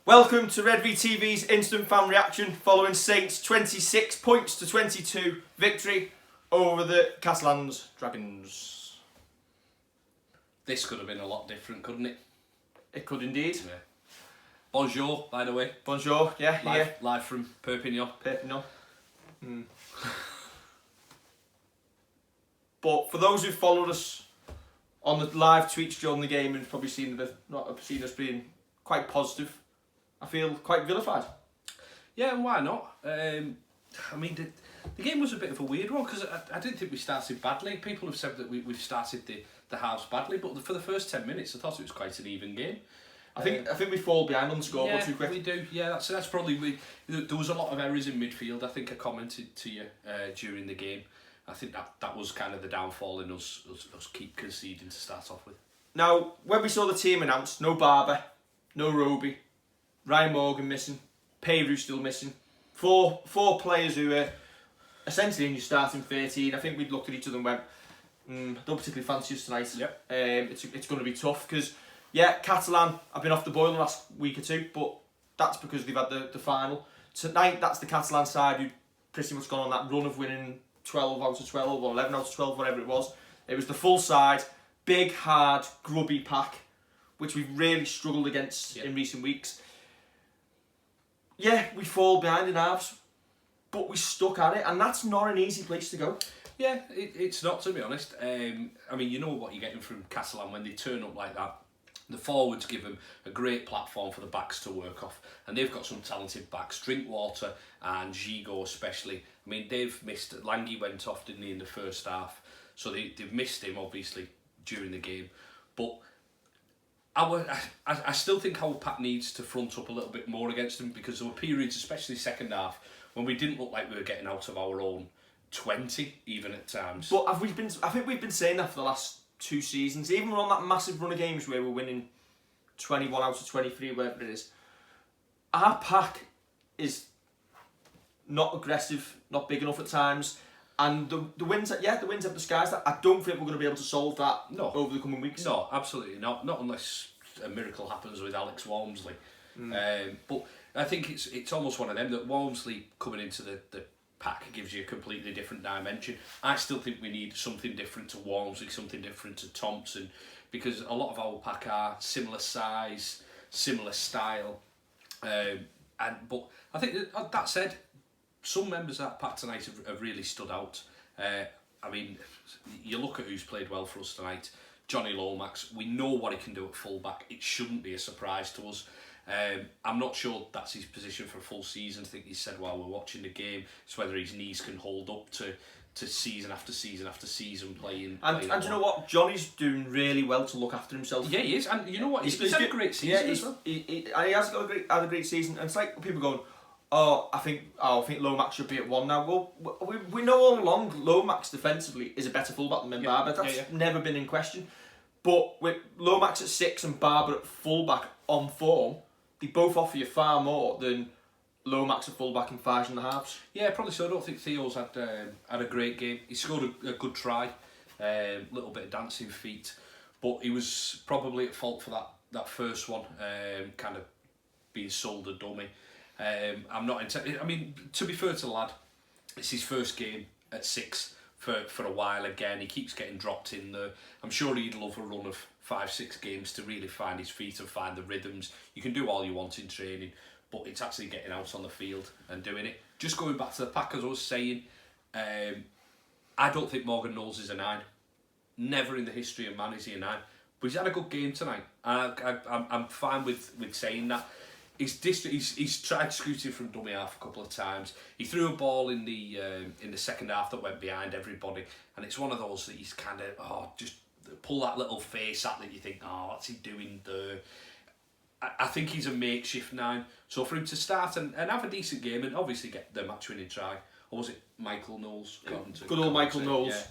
Welcome to Red V TV's instant fan reaction following Saints' 26 points to 22 victory over the Catalans Dragons. This could have been a lot different, couldn't it? It could indeed. Yeah. Bonjour, by the way. Bonjour, yeah, Live from Perpignan. Perpignan. But for those who followed us on the live tweets during the game and probably seen us being quite positive, I feel quite vilified. Yeah, and why not? I mean, the game was a bit of a weird one because I didn't think we started badly. People have said that we've started the halves badly, but for the first 10 minutes I thought it was quite an even game. I think we fall behind on the scoreboard too quick. We do. Yeah, that's probably there was a lot of errors in midfield. I think I commented to you during the game. I think that was kind of the downfall in us keep conceding to start off with. Now, when we saw the team announced, no Barber, no Roby, Ryan Morgan missing, Peru still missing. Four players who were essentially in your starting 13. I think we'd looked at each other and went, don't particularly fancy us tonight. Yep. It's going to be tough because, Catalan have been off the boil the last week or two, but that's because they've had the final. Tonight, that's the Catalan side who'd pretty much gone on that run of winning 12 out of 12 or 11 out of 12, whatever it was. It was the full side, big, hard, grubby pack, which we've really struggled against in recent weeks. Yeah, we fall behind in halves, but we stuck at it, and that's not an easy place to go. Yeah, it's not, to be honest. I mean, you know what you're getting from Catalan when they turn up like that. The forwards give them a great platform for the backs to work off, and they've got some talented backs. Drinkwater and Gigo especially. I mean, they've missed. Lange went off, didn't he, in the first half, so they've missed him obviously during the game. But I still think our pack needs to front up a little bit more against them, because there were periods, especially second half, when we didn't look like we were getting out of our own 20 even at times. But I think we've been saying that for the last 2 seasons. Even on that massive run of games where we're winning 21 out of 23, whatever it is, our pack is not aggressive, not big enough at times, and the wins have disguised that. I don't think we're going to be able to solve that over the coming weeks. No, absolutely not. Not unless a miracle happens with Alex Walmsley. But I think it's almost one of them that Walmsley coming into the pack gives you a completely different dimension. I still think we need something different to Walmsley, something different to Thompson, because a lot of our pack are similar size, similar style. But I think that said, some members of that pack tonight have really stood out. I mean, you look at who's played well for us tonight. Johnny Lomax, we know what he can do at full-back. It shouldn't be a surprise to us. I'm not sure that's his position for a full season. I think he said while we're watching the game, it's whether his knees can hold up to season after season after season playing. And you know what? Johnny's doing really well to look after himself. Yeah, he is. And you know what? He's had a great season as well. He has had a great season. And it's like people going, I think Lomax should be at 1 now. Well, we know all along Lomax defensively is a better fullback than Barber. That's never been in question. But with Lomax at 6 and Barber at fullback on form, they both offer you far more than Lomax at fullback and 5s and the halves. Yeah, probably so. I don't think Theo's had a great game. He scored a good try, little bit of dancing feet, but he was probably at fault for that first one, kind of being sold a dummy. I'm not. I mean, to be fair to the lad, it's his first game at 6 for a while again. He keeps getting dropped in there. I'm sure he'd love a run of 5-6 games to really find his feet and find the rhythms. You can do all you want in training, but it's actually getting out on the field and doing it. Just going back to the pack, as I was saying, I don't think Morgan Knowles is a 9. Never in the history of man is he a 9. But he's had a good game tonight. I'm fine with saying that. He's tried scooting from dummy half a couple of times. He threw a ball in the second half that went behind everybody, and it's one of those that he's kind of just pull that little face at that you think, what's he doing there? I think he's a makeshift 9. So for him to start and have a decent game and obviously get the match-winning try, or was it Michael Knowles? Good old Michael Knowles. Yeah.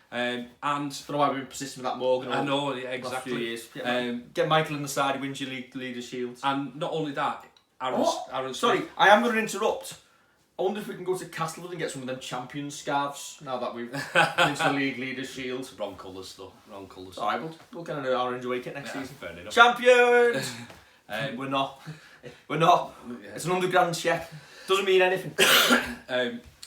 And I don't know why we've been persistent with that Morgan. I know, yeah, exactly. Few years. Get Michael in the side, he wins your Leaders' Shield. And not only that, Aaron sorry, I am going to interrupt. I wonder if we can go to Castleford and get some of them champion scarves now that we've been to the Leaders' Shield. Wrong colours though, wrong colours. Alright, we'll get an orange away kit next season. Fair enough. Champions! We're not. Yeah. It's an £100,000 cheque. Doesn't mean anything.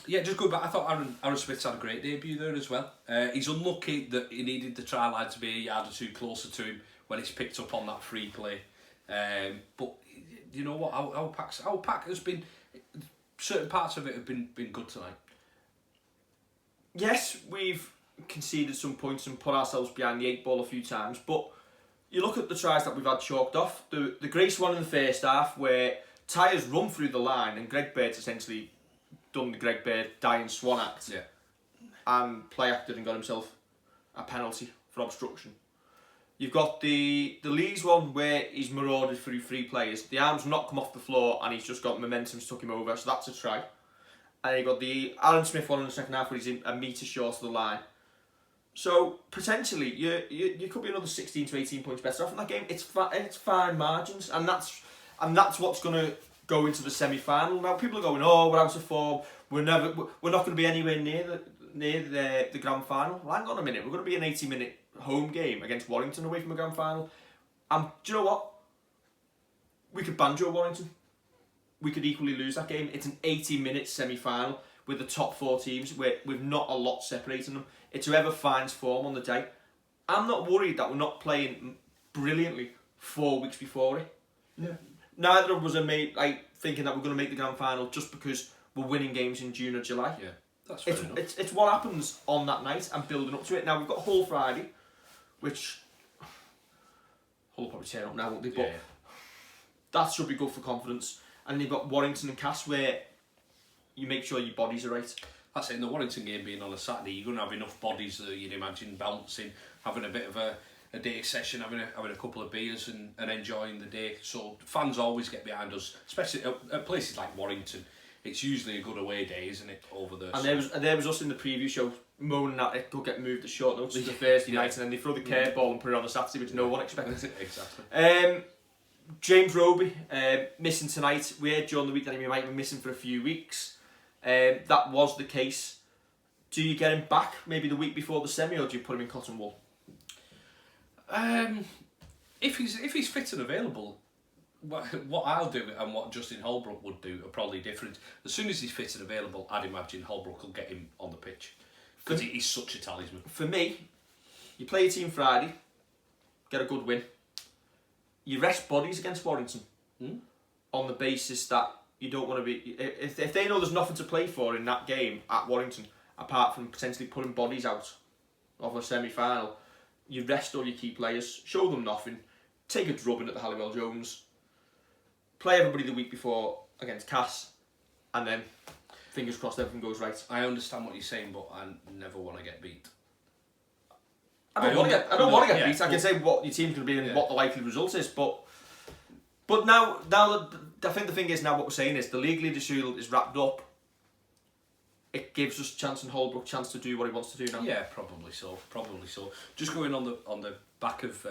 Yeah, just going back, I thought Aaron Smith's had a great debut there as well. He's unlucky that he needed the try line to be a yard or two closer to him when he's picked up on that free play. But you know what, our pack has been, certain parts of it have been good tonight. Yes, we've conceded some points and put ourselves behind the 8 ball a few times, but you look at the tries that we've had chalked off. The Grace one in the first half where Tyre's run through the line and Greg Bird's essentially done the Greg Bird dying swan act, and play acted and got himself a penalty for obstruction. You've got the Lees one where he's marauded through 3 players. The arm's not come off the floor and he's just got momentum took him over, so that's a try. And you got the Aaron Smith one in the second half where he's in a metre short of the line. So potentially you could be another 16 to 18 points better off in that game. It's fine margins, and that's what's going to go into the semi-final. Now people are going, oh, we're out of form. We're not going to be anywhere near the grand final. Well, hang on a minute. We're going to be an 80-minute home game against Warrington away from a grand final. Do you know what? We could banjo Warrington. We could equally lose that game. It's an 80-minute semi-final with the top 4 teams with not a lot separating them. It's whoever finds form on the day. I'm not worried that we're not playing brilliantly 4 weeks before it. Yeah. Neither of us are thinking that we're going to make the grand final just because we're winning games in June or July. Yeah, that's fair enough. It's what happens on that night and building up to it. Now we've got Hull Friday, which Hull will probably turn up now, won't they? But that should be good for confidence. And then you've got Warrington and Cass where you make sure your bodies are right. That's it. In the Warrington game being on a Saturday, you're going to have enough bodies that you'd imagine bouncing, having a bit of a day session, having a couple of beers and enjoying the day. So fans always get behind us, especially at places like Warrington. It's usually a good away day, isn't it, over there? And there was us in the preview show moaning that it could get moved to short notice to Thursday night, and then they throw the curveball and put it on a Saturday, which no one expected. Exactly. James Roby, missing tonight. We heard during the week that he might be missing for a few weeks. That was the case. Do you get him back maybe the week before the semi, or do you put him in cotton wool? If he's fit and available, what I'll do and what Justin Holbrook would do are probably different. As soon as he's fit and available, I'd imagine Holbrook will get him on the pitch because he's such a talisman. For me, you play your team Friday, get a good win. You rest bodies against Warrington on the basis that you don't want to be... If they know there's nothing to play for in that game at Warrington, apart from potentially putting bodies out of a semi-final, you rest all your key players, show them nothing, take a drubbing at the Halliwell Jones, play everybody the week before against Cass, and then fingers crossed everything goes right. I understand what you're saying, but I never want to get beat. I don't want to get beat. I can say what your team's going to be and what the likely result is, but now I think the thing is, now what we're saying is the League Leaders Shield is wrapped up. It gives us Chance and Holbrook chance to do what he wants to do now. Yeah, probably so. Just going on the back of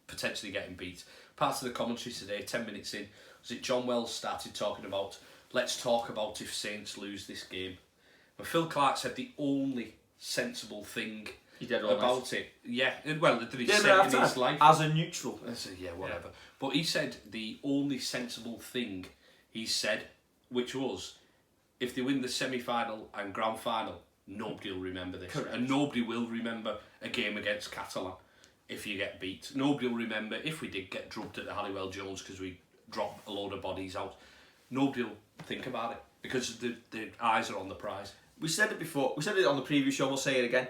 potentially getting beat. Part of the commentary today, 10 minutes in, was it John Wells started talking about, let's talk about if Saints lose this game. But Phil Clark said the only sensible thing about it. Yeah, well, that he said in his life. As a neutral. Yeah, whatever. But he said the only sensible thing he said, which was, if they win the semi-final and grand final, nobody will remember this. Correct. And nobody will remember a game against Catalans if you get beat. Nobody will remember if we did get drubbed at the Halliwell Jones because we dropped a load of bodies out. Nobody will think about it because the eyes are on the prize. We said it before. We said it on the previous show. We'll say it again.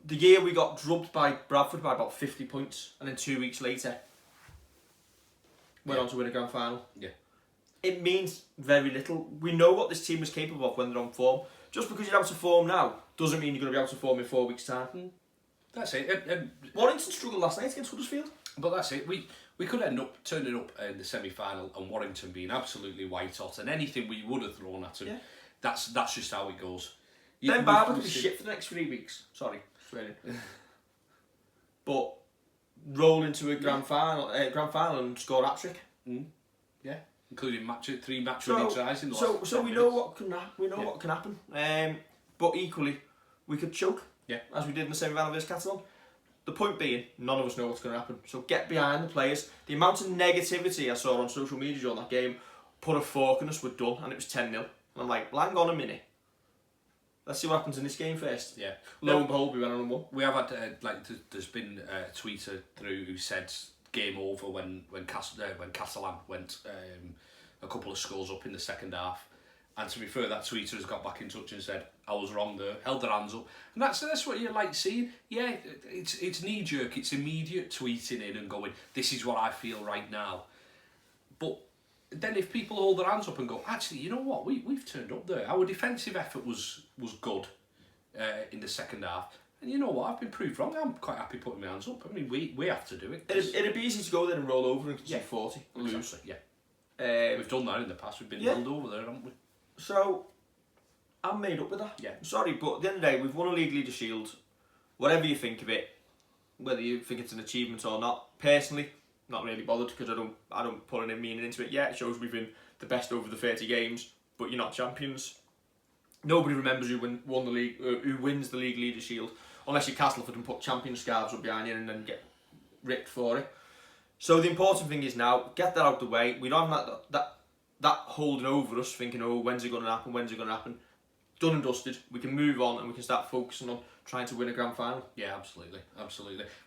The year we got drubbed by Bradford by about 50 points, and then 2 weeks later went on to win a grand final. Yeah. It means very little. We know what this team is capable of when they're on form. Just because you're out of form now doesn't mean you're going to be out of form in 4 weeks' time. That's it. Warrington struggled last night against Huddersfield. But that's it. We could end up turning up in the semi-final and Warrington being absolutely white hot, and anything we would have thrown at them, that's just how it goes. Ben Barber could be shit for the next 3 weeks. Sorry, swearing. But roll into a grand final and score a hat-trick. Yeah, including 3 match-winning tries in the last. So we know what can what can happen. But equally, we could choke. Yeah, as we did in the semi-final versus Catalans. the point being, none of us know what's going to happen. So get behind the players. The amount of negativity I saw on social media during that game put a fork in us, we're done, and it was 10-0. And I'm like, well, hang on a minute. Let's see what happens in this game first. Yeah. Lo and behold, we went on 1. We have had, there's been a tweeter through who said game over when Catalans went a couple of scores up in the second half. And to be fair, that tweeter has got back in touch and said, I was wrong there, held their hands up. And that's what you like seeing. Yeah, it's knee-jerk, it's immediate tweeting in and going, this is what I feel right now. But then if people hold their hands up and go, actually, you know what, we've turned up there. Our defensive effort was good in the second half. And you know what, I've been proved wrong. I'm quite happy putting my hands up. I mean, we have to do it. It'd be easy to go there and roll over and concede 40 and lose. Exactly, yeah. We've done that in the past. We've been rolled over there, haven't we? So, I'm made up with that. Yeah. Sorry, but at the end of the day, we've won a League Leader Shield. Whatever you think of it, whether you think it's an achievement or not, personally, not really bothered because I don't put any meaning into it. Yeah, it shows we've been the best over the 30 games, but you're not champions. Nobody remembers who won the league, who wins the League Leader Shield, unless you're Castleford and put champion scarves up behind you and then get ripped for it. So the important thing is now, get that out of the way. We don't have that holding over us, thinking, oh, when's it going to happen? Done and dusted. We can move on and we can start focusing on trying to win a grand final. Yeah, absolutely.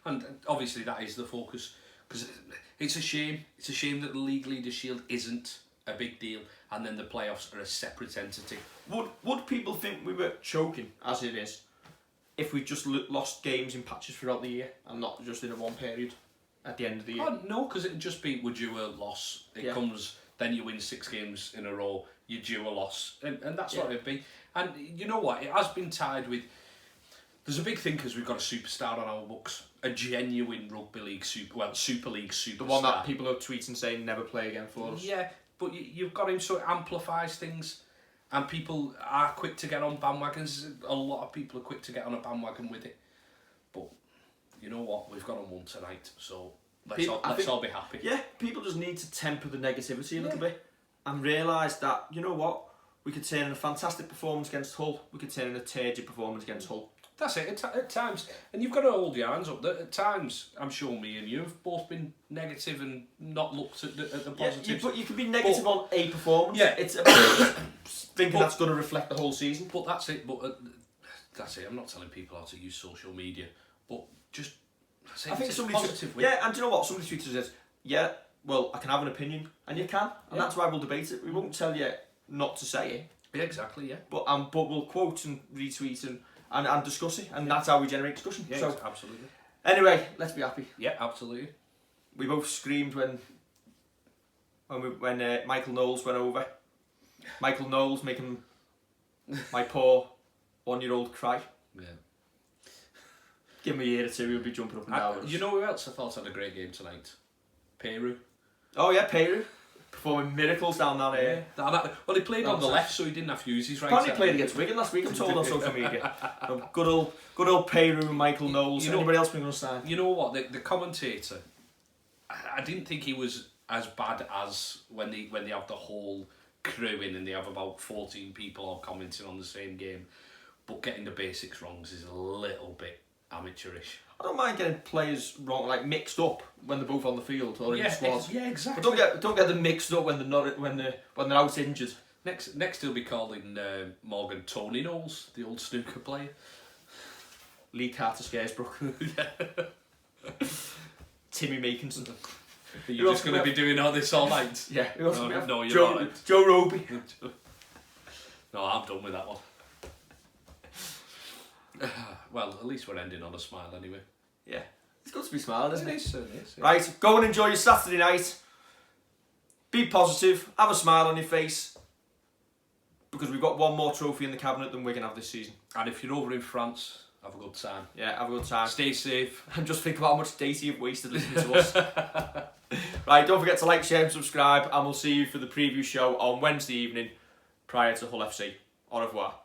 And obviously that is the focus, because it's a shame that the League Leader Shield isn't a big deal and then the playoffs are a separate entity. Would people think we were choking, as it is, if we just lost games in patches throughout the year and not just in a one period at the end of the year? Oh, no, because it'd just be, would you a loss? It comes, then you win 6 games in a row, you due a loss, and that's what it'd be. And you know what, it has been tied with, there's a big thing because we've got a superstar on our books, a genuine Rugby League Super League superstar. The one that people are tweeting saying never play again for us. Yeah, but you've got him, so it amplifies things, and people are quick to get on bandwagons. A lot of people are quick to get on a bandwagon with it. But you know what, we've got on one tonight, so let's all be happy. Yeah, people just need to temper the negativity a little bit and realise that, you know what, we could turn in a fantastic performance against Hull, we could turn in a turgid performance against Hull. That's it, at times, and you've got to hold your hands up. At times, I'm sure me and you have both been negative and not looked at the positives. Yeah, but you can be negative on a performance. Yeah, it's about thinking that's going to reflect the whole season. But that's it. But that's it. I'm not telling people how to use social media, but just I think somebody positive. Yeah, and do you know what? Somebody tweeted says, "Yeah, well, I can have an opinion, and you can, and that's why we'll debate it. We won't tell you not to say it. Yeah, exactly. Yeah. But we'll quote and retweet and discuss it, and that's how we generate discussion. Yeah, so, absolutely. Anyway, let's be happy. Yeah, absolutely. We both screamed when Michael Knowles went over. Michael Knowles making my poor 1-year-old cry. Yeah. Give him a year or two, he'll be jumping up and down. You know who else I thought had a great game tonight? Peru. Oh yeah, Peru. Performing miracles down that area. Well, he played on the left, so he didn't have to use his right. Apparently played against Wigan last week, I'm told on social media. Good old Peru and Michael Knowles. Anybody else bring us sign? You know what? The commentator, I didn't think he was as bad as when they have the whole crew in and they have about 14 people all commenting on the same game. But getting the basics wrong is a little bit amateurish. I don't mind getting players wrong, like mixed up when they're both on the field or in the squad. Yeah, exactly. But don't get them mixed up when they're not when they're out injured. Next he'll be calling Morgan Tony Knowles, the old snooker player. Lee Carter Scaresbrook. Timmy Makinson. You're just going to be doing all this all night? Yeah. No, you're all right. Joe Roby. No, I'm done with that one. Well, at least we're ending on a smile anyway. Yeah. It's good to be smiling, isn't it? It certainly is. Yeah. Right, go and enjoy your Saturday night. Be positive. Have a smile on your face. Because we've got one more trophy in the cabinet than we're going to have this season. And if you're over in France, have a good time. Yeah, have a good time. Stay safe. And just think about how much data you've wasted listening to us. Right, don't forget to like, share and subscribe. And we'll see you for the preview show on Wednesday evening prior to Hull FC. Au revoir.